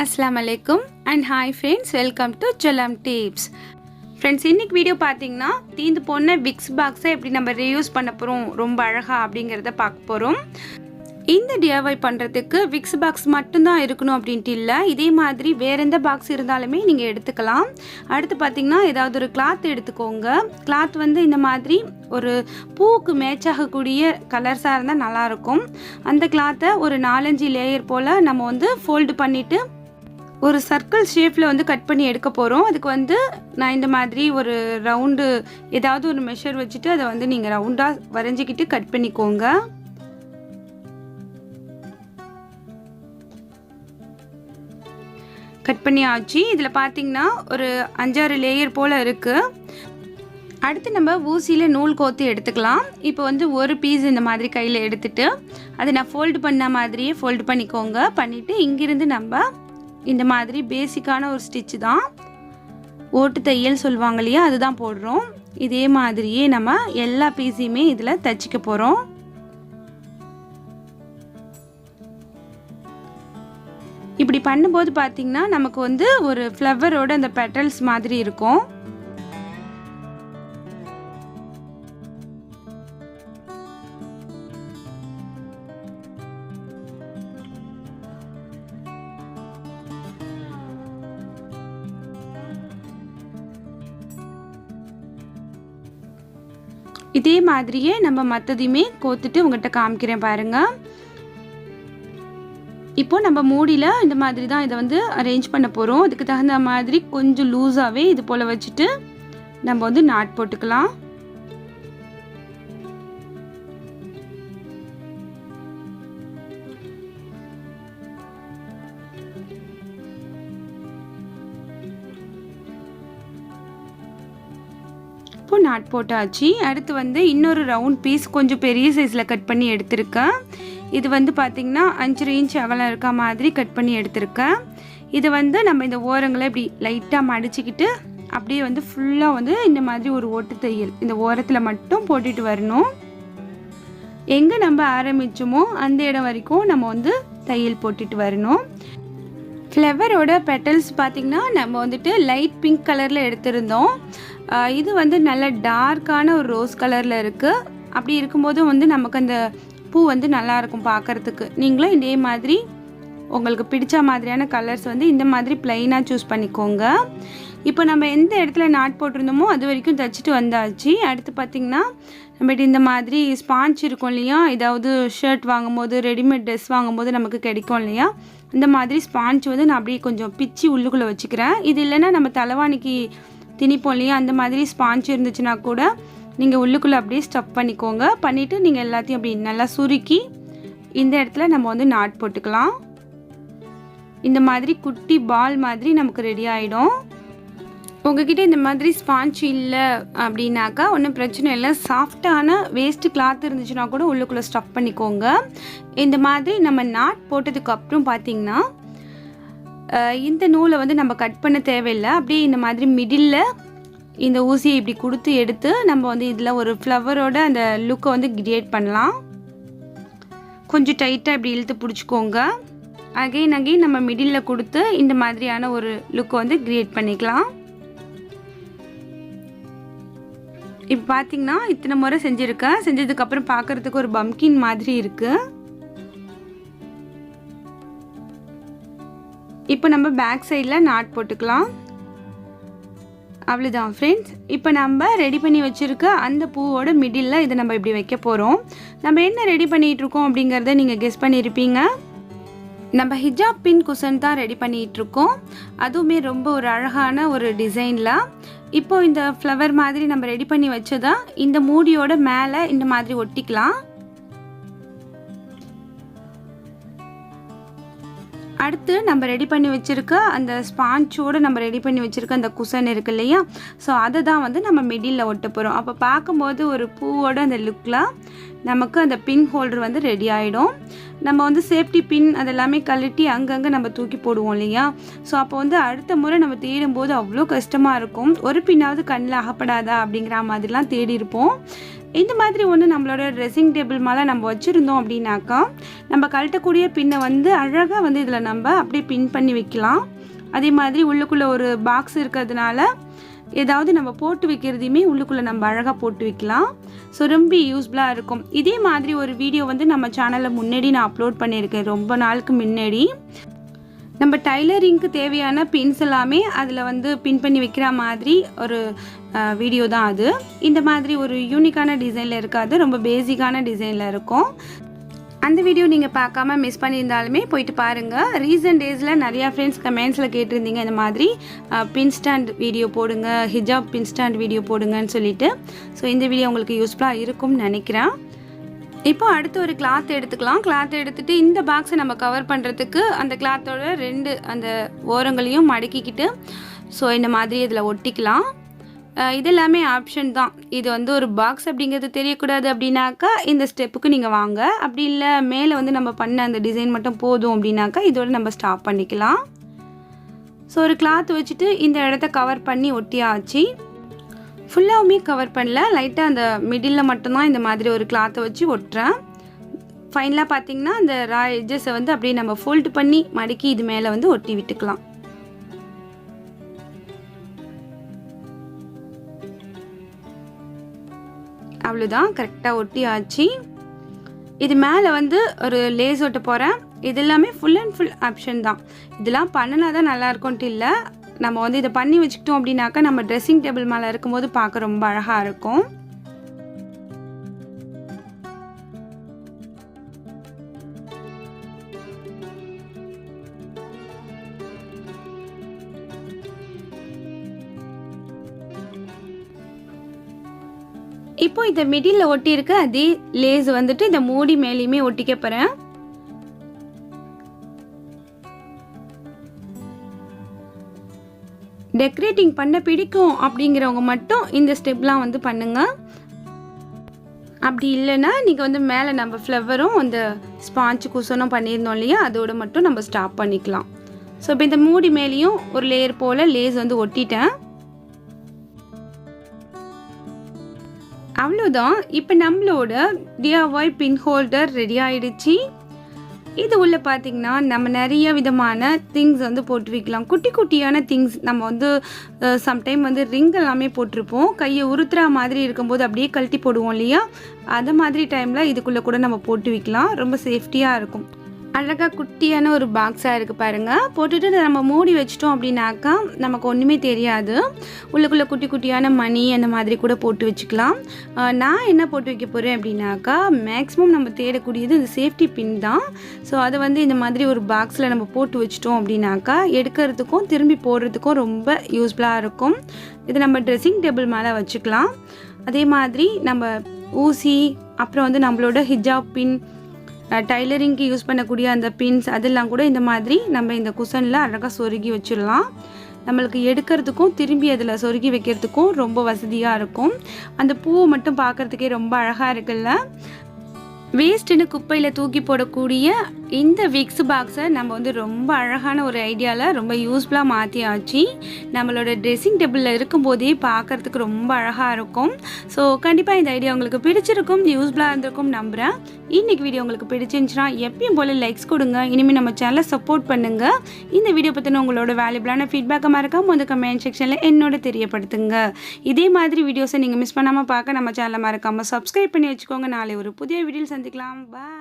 Assalamu alaikum and hi friends, welcome to Chalam Tips. Friends, இன்னைக்கு video பாத்தீங்கன்னா தீந்து போன Vicks பாக்ஸை எப்படி நம்ம ரீயூஸ் பண்ண போறோம் ரொம்ப அழகா அப்படிங்கறத பார்க்க போறோம். இந்த DIY பண்றதுக்கு Vicks பாக்ஸ் மட்டும் தான் இருக்கணும் அப்படின்ட்டு இல்ல. இதே மாதிரி வேற எந்த பாக்ஸ் இருந்தாலுமே நீங்க எடுத்துக்கலாம். அடுத்து பாத்தீங்கன்னா ஏதாவது ஒரு கிளாத் எடுத்துக்கோங்க. கிளாத் வந்து இந்த மாதிரி ஒரு பூக்கு மேட்ச் ஆகக்கூடிய கலர்ஸா இருந்தா நல்லா இருக்கும். அந்த கிளாத்தை ஒரு 4-5 லேயர் போல நம்ம வந்து ஃபோல்ட் பண்ணிட்டு ஒரு சர்க்கிள் ஷேப்ல வந்து கட் பண்ணி எடுக்க போறோம். அதுக்கு வந்து நான் இந்த மாதிரி ஒரு ரவுண்ட் ஏதாவது ஒரு மெஷர் வச்சுட்டு அதை வந்து நீங்க ரவுண்டா வரைஞ்சிக்கிட்டு கட் பண்ணிக்கோங்க. கட் பண்ணி ஆச்சு. இதில் பார்த்தீங்கன்னா ஒரு 5-6 லேயர் போல் இருக்குது. அடுத்து நம்ம ஊசியில் நூல் கோத்து எடுத்துக்கலாம். இப்போ வந்து ஒரு பீஸ் இந்த மாதிரி கையில் எடுத்துட்டு அதை நான் ஃபோல்டு பண்ண மாதிரியே ஃபோல்டு பண்ணிக்கோங்க. பண்ணிவிட்டு இங்கிருந்து நம்ம இந்த மாதிரி பேசிக்கான ஒரு ஸ்டிச் தான், ஓட்டு தையல் சொல்லுவாங்க இல்லையா, அதுதான் போடுறோம். இதே மாதிரியே நம்ம எல்லா பீஸையுமே இதில் தைச்சிக்க போகிறோம். இப்படி பண்ணும்போது பார்த்தீங்கன்னா நமக்கு வந்து ஒரு ஃப்ளவரோட அந்த பெட்டல்ஸ் மாதிரி இருக்கும். இதே மாதிரியே நம்ம மற்றதையுமே கோத்துட்டு உங்கள்கிட்ட காமிக்கிறேன் பாருங்க. இப்போ நம்ம மூடியில் இந்த மாதிரி தான் இதை வந்து அரேஞ்ச் பண்ண போகிறோம். அதுக்கு தகுந்த மாதிரி கொஞ்சம் லூஸாகவே இது போல் வச்சுட்டு நம்ம வந்து நாட் போட்டுக்கலாம். இப்போ நாட் போட்டாச்சு. அடுத்து வந்து இன்னொரு ரவுண்ட் பீஸ் கொஞ்சம் பெரிய சைஸில் கட் பண்ணி எடுத்திருக்கேன். இது வந்து பார்த்திங்கன்னா 5 இன்ச் அகலம் இருக்க மாதிரி கட் பண்ணி எடுத்திருக்கேன். இது வந்து நம்ம இந்த ஓரங்களை இப்படி லைட்டாக மடிச்சுக்கிட்டு அப்படியே வந்து ஃபுல்லாக வந்து இந்த மாதிரி ஒரு ஓட்டு தையல் இந்த ஓரத்தில் மட்டும் போட்டுட்டு வரணும். எங்கே நம்ம ஆரம்பித்தோமோ அந்த இடம் வரைக்கும் நம்ம வந்து தையல் போட்டுட்டு வரணும். ஃப்ளவரோட பெட்டல்ஸ் பார்த்திங்கன்னா நம்ம வந்துட்டு லைட் பிங்க் கலரில் எடுத்திருந்தோம். இது வந்து நல்ல டார்க்கான ஒரு ரோஸ் கலரில் இருக்குது. அப்படி இருக்கும்போது வந்து நமக்கு அந்த பூ வந்து நல்லாயிருக்கும் பார்க்குறதுக்கு. நீங்களும் இதே மாதிரி உங்களுக்கு பிடிச்ச மாதிரியான கலர்ஸ் வந்து இந்த மாதிரி ப்ளைனாக சூஸ் பண்ணிக்கோங்க. இப்போ நம்ம எந்த இடத்துல நாட் போட்டிருந்தோமோ அது வரைக்கும் தைச்சிட்டு வந்தாச்சு. அடுத்து பார்த்திங்கன்னா நம்மகிட்ட இந்த மாதிரி ஸ்பாஞ்ச் இருக்கும் இல்லையா, ஏதாவது ஷர்ட் வாங்கும்போது ரெடிமேட் ட்ரெஸ் வாங்கும்போது நமக்கு கிடைக்கும் இல்லையா, இந்த மாதிரி ஸ்பாஞ்ச் வந்து நான் அப்படியே கொஞ்சம் பிச்சு உள்ளுக்குள்ளே வச்சுக்கிறேன். இது இல்லைன்னா நம்ம தலைவாணிக்கு திணிப்போம் இல்லையா, அந்த மாதிரி ஸ்பாஞ்ச் இருந்துச்சுன்னா கூட நீங்கள் உள்ளுக்குள்ளே அப்படியே ஸ்டஃப் பண்ணிக்கோங்க. பண்ணிவிட்டு நீங்கள் எல்லாத்தையும் அப்படி நல்லா சுருக்கி இந்த இடத்துல நம்ம வந்து நாட் போட்டுக்கலாம். இந்த மாதிரி குட்டி பால் மாதிரி நமக்கு ரெடி ஆகிடும். உங்ககிட்ட இந்த மாதிரி ஸ்பாஞ்ச் இல்லை அப்படின்னாக்கா ஒன்றும் பிரச்சனை இல்லை. சாஃப்டான வேஸ்ட் கிளாத் இருந்துச்சுன்னா கூட உள்ளுக்குள்ளே ஸ்டஃப் பண்ணிக்கோங்க. இந்த மாதிரி நம்ம நாட் போட்டதுக்கப்புறம் பார்த்திங்கன்னா இந்த நூலை வந்து நம்ம கட் பண்ண தேவையில்லை. அப்படியே இந்த மாதிரி மிடில் இந்த ஊசியை இப்படி கொடுத்து எடுத்து நம்ம வந்து இதில் ஒரு ஃப்ளவரோட அந்த லுக்கை வந்து கிரியேட் பண்ணலாம். கொஞ்சம் டைட்டாக இப்படி இழுத்து பிடிச்சிக்கோங்க. அகைன் நம்ம மிடில் கொடுத்து இந்த மாதிரியான ஒரு லுக்கை வந்து கிரியேட் பண்ணிக்கலாம். இப்போ பார்த்தீங்கன்னா இத்தனை முறை செஞ்சுருக்கேன். செஞ்சதுக்கப்புறம் பார்க்குறதுக்கு ஒரு பம்கின் மாதிரி இருக்குது. இப்போ நம்ம பேக் சைடில் நாட் போட்டுக்கலாம். அவ்வளோதான் ஃப்ரெண்ட்ஸ். இப்போ நம்ம ரெடி பண்ணி வச்சுருக்க அந்த பூவோட மிடில் இதை நம்ம இப்படி வைக்க போகிறோம். நம்ம என்ன ரெடி பண்ணிகிட்ருக்கோம் அப்படிங்கிறத நீங்கள் கெஸ் பண்ணியிருப்பீங்க. நம்ம ஹிஜாப் பின் குஷன் தான் ரெடி பண்ணிகிட்ருக்கோம். அதுவுமே ரொம்ப ஒரு அழகான ஒரு டிசைனில். இப்போது இந்த ஃப்ளவர் மாதிரி நம்ம ரெடி பண்ணி வச்சதா இந்த மூடியோட மேலே இந்த மாதிரி ஒட்டிக்கலாம். அடுத்து நம்ம ரெடி பண்ணி வச்சுருக்க அந்த ஸ்பாஞ்சோடு நம்ம ரெடி பண்ணி வச்சுருக்க அந்த குஷன் இருக்குது இல்லையா, ஸோ அதை தான் வந்து நம்ம மிடில் ஒட்ட போகிறோம். அப்போ பார்க்கும்போது ஒரு பூவோட அந்த லுக்கில் நமக்கு அந்த பின் ஹோல்டர் வந்து ரெடி ஆகிடும். நம்ம வந்து சேஃப்டி பின் அதெல்லாமே கழட்டி அங்கங்கே நம்ம தூக்கி போடுவோம் இல்லையா, ஸோ அப்போ வந்து அடுத்த முறை நம்ம தேடும்போது அவ்வளோ கஷ்டமாக இருக்கும். ஒரு பின்னாவது கண்ணில் அகப்படாதா அப்படிங்கிற மாதிரிலாம் தேடி இருப்போம். இந்த மாதிரி ஒன்று நம்மளோட ட்ரெஸ்ஸிங் டேபிள் மேலே நம்ம வச்சுருந்தோம் அப்படின்னாக்கா நம்ம கழட்டக்கூடிய பின்னை வந்து அழகாக வந்து இதில் நம்ம அப்படியே பின் பண்ணி வைக்கலாம். அதே மாதிரி உள்ளுக்குள்ளே ஒரு பாக்ஸ் இருக்கிறதுனால ஏதாவது நம்ம போட்டு வைக்கிறதையுமே உள்ளுக்குள்ளே நம்ம அழகாக போட்டு வைக்கலாம். ஸோ ரொம்ப யூஸ்ஃபுல்லாக இருக்கும். இதே மாதிரி ஒரு வீடியோ வந்து நம்ம சேனலில் முன்னாடி நான் அப்லோட் பண்ணியிருக்கேன், ரொம்ப நாளுக்கு முன்னாடி. நம்ம டைலரிங்க்கு தேவையான பின்ஸ் எல்லாமே அதில் வந்து பின் பண்ணி வைக்கிற மாதிரி ஒரு வீடியோ தான் அது. இந்த மாதிரி ஒரு யூனிக்கான டிசைனில் இருக்காது, ரொம்ப பேசிக்கான டிசைனில் இருக்கும். அந்த வீடியோ நீங்கள் பார்க்காம மிஸ் பண்ணியிருந்தாலுமே போயிட்டு பாருங்கள். ரீசன்ட் டேஸில் நிறையா ஃப்ரெண்ட்ஸ் கமெண்ட்ஸில் கேட்டிருந்தீங்க இந்த மாதிரி பின் ஸ்டாண்ட் வீடியோ போடுங்க, ஹிஜாப் பின் ஸ்டாண்ட் வீடியோ போடுங்கன்னு சொல்லிட்டு. ஸோ இந்த வீடியோ உங்களுக்கு யூஸ்ஃபுல்லாக இருக்கும்னு நினைக்கிறேன். இப்போ அடுத்து ஒரு கிளாத் எடுத்துக்கலாம். கிளாத் எடுத்துகிட்டு இந்த பாக்ஸை நம்ம கவர் பண்ணுறதுக்கு அந்த கிளாத்தோட 2 அந்த ஓரங்களையும் மடக்கிக்கிட்டு ஸோ இந்த மாதிரி இதில் ஒட்டிக்கலாம். இது எல்லாமே ஆப்ஷன் தான். இது வந்து ஒரு பாக்ஸ் அப்படிங்கிறது தெரியக்கூடாது அப்படின்னாக்கா இந்த ஸ்டெப்புக்கு நீங்கள் வாங்க. அப்படி இல்லை மேலே வந்து நம்ம பண்ண அந்த டிசைன் மட்டும் போதும் அப்படின்னாக்கா இதோட நம்ம ஸ்டாப் பண்ணிக்கலாம். ஸோ ஒரு கிளாத் வச்சுட்டு இந்த இடத்த கவர் பண்ணி ஒட்டியாச்சு. ஃபுல்லாகவுமே கவர் பண்ணல, லைட்டாக அந்த மிடில் மட்டும்தான் இந்த மாதிரி ஒரு கிளாத்தை வச்சு ஒட்டுறேன். ஃபைனலாக பார்த்திங்கன்னா அந்த ரா எட்ஜஸை வந்து அப்படியே நம்ம ஃபோல்டு பண்ணி மடக்கி இது மேலே வந்து ஒட்டி விட்டுக்கலாம். அவ்வளோதான், கரெக்டாக ஒட்டி ஆச்சு. இது மேலே வந்து ஒரு லேஸ் ஒட்ட போகிறேன். இது எல்லாமே ஃபுல் அண்ட் ஃபுல் ஆப்ஷன் தான். இதெல்லாம் பண்ணினா தான் நல்லாயிருக்கும்ட்டு இல்லை, நம்ம வந்து இதை பண்ணி வச்சுக்கிட்டோம் அப்படின்னாக்கா நம்ம ட்ரெஸ்ஸிங் டேபிள் மேலே இருக்கும்போது பார்க்க ரொம்ப அழகாக இருக்கும். இப்போ இந்த மிடில் ஒட்டி இருக்க அதே லேஸ் வந்துட்டு இந்த மூடி மேலேயுமே ஒட்டிக்க போகிறேன். டெக்கரேட்டிங் பண்ண பிடிக்கும் அப்படிங்கிறவங்க மட்டும் இந்த ஸ்டெப்லாம் வந்து பண்ணுங்கள். அப்படி இல்லைன்னா நீங்கள் வந்து மேலே நம்ம ஃப்ளவரும் அந்த ஸ்பாஞ்சு குஷனும் பண்ணியிருந்தோம் இல்லையா, அதோடு மட்டும் நம்ம ஸ்டாப் பண்ணிக்கலாம். ஸோ இப்போ இந்த மூடி மேலேயும் ஒரு லேயர் போல் லேஸ் வந்து ஒட்டிட்டேன். அவ்வளோதான். இப்போ நம்மளோட DIY பின் ஹோல்டர் ரெடி ஆகிடுச்சு. இது உள்ள பார்த்திங்கன்னா நம்ம நிறைய விதமான திங்ஸ் வந்து போட்டு வைக்கலாம். குட்டி குட்டியான திங்ஸ் நம்ம வந்து சம்டைம் வந்து ரிங் எல்லாமே போட்டிருப்போம், கையை உறுத்துற மாதிரி இருக்கும்போது அப்படியே கழட்டி போடுவோம் இல்லையா, அது மாதிரி டைமில் இதுக்குள்ளே கூட நம்ம போட்டு வைக்கலாம். ரொம்ப சேஃப்டியாக இருக்கும். அழகாக குட்டியான ஒரு பாக்ஸாக இருக்குது பாருங்கள். போட்டுட்டு நம்ம மூடி வச்சிட்டோம் அப்படின்னாக்கா நமக்கு ஒன்றுமே தெரியாது. உள்ளுக்குள்ளே குட்டி குட்டியான மணி அந்த மாதிரி கூட போட்டு வச்சுக்கலாம். நான் என்ன போட்டு வைக்க போகிறேன் அப்படின்னாக்கா மேக்ஸிமம் நம்ம தேடக்கூடியது இந்த சேஃப்டி பின் தான். ஸோ அதை வந்து இந்த மாதிரி ஒரு பாக்ஸில் நம்ம போட்டு வச்சிட்டோம் அப்படின்னாக்கா எடுக்கிறதுக்கும் திரும்பி போடுறதுக்கும் ரொம்ப யூஸ்ஃபுல்லாக இருக்கும். இது நம்ம ட்ரெஸ்ஸிங் டேபிள் மேலே வச்சுக்கலாம். அதே மாதிரி நம்ம ஊசி, அப்புறம் வந்து நம்மளோட ஹிஜாப் பின், டைலரிங்க்கு யூஸ் பண்ணக்கூடிய அந்த பின்ஸ் அதெல்லாம் கூட இந்த மாதிரி நம்ம இந்த குஷனில் அழகாக சொருகி வச்சிடலாம். நம்மளுக்கு எடுக்கிறதுக்கும் திரும்பி அதில் சொருகி வைக்கிறதுக்கும் ரொம்ப வசதியாக இருக்கும். அந்த பூவை மட்டும் பார்க்குறதுக்கே ரொம்ப அழகாக இருக்குல்ல. வேஸ்ட்டுன்னு குப்பையில் தூக்கி போடக்கூடிய இந்த விக்ஸ் பாக்ஸை நம்ம வந்து ரொம்ப அழகான ஒரு ஐடியாவில் ரொம்ப யூஸ்ஃபுல்லாக மாற்றியாச்சு. நம்மளோட ட்ரெஸ்ஸிங் டேபிளில் இருக்கும்போதே பார்க்குறதுக்கு ரொம்ப அழகாக இருக்கும். ஸோ கண்டிப்பாக இந்த ஐடியா உங்களுக்கு பிடிச்சிருக்கும், யூஸ்ஃபுல்லாக இருந்திருக்கும் நம்புகிறேன். இன்றைக்கி வீடியோ உங்களுக்கு பிடிச்சிருந்துச்சுன்னா எப்பயும் போல் லைக்ஸ் கொடுங்க. இனிமேல் நம்ம சேனலை சப்போர்ட் பண்ணுங்கள். இந்த வீடியோ பற்றின உங்களோட வேல்யூபிளான ஃபீட்பேக்கை மறக்காம வந்து கமெண்ட் செக்ஷனில் என்னோட தெரியப்படுத்துங்க. இதே மாதிரி வீடியோஸை நீங்கள் மிஸ் பண்ணாமல் பார்க்க நம்ம சேனலை மறக்காமல் சப்ஸ்கிரைப் பண்ணி வச்சுக்கோங்க. நாளை ஒரு புதிய வீடியோவில் சந்திக்கலாம். பாய்.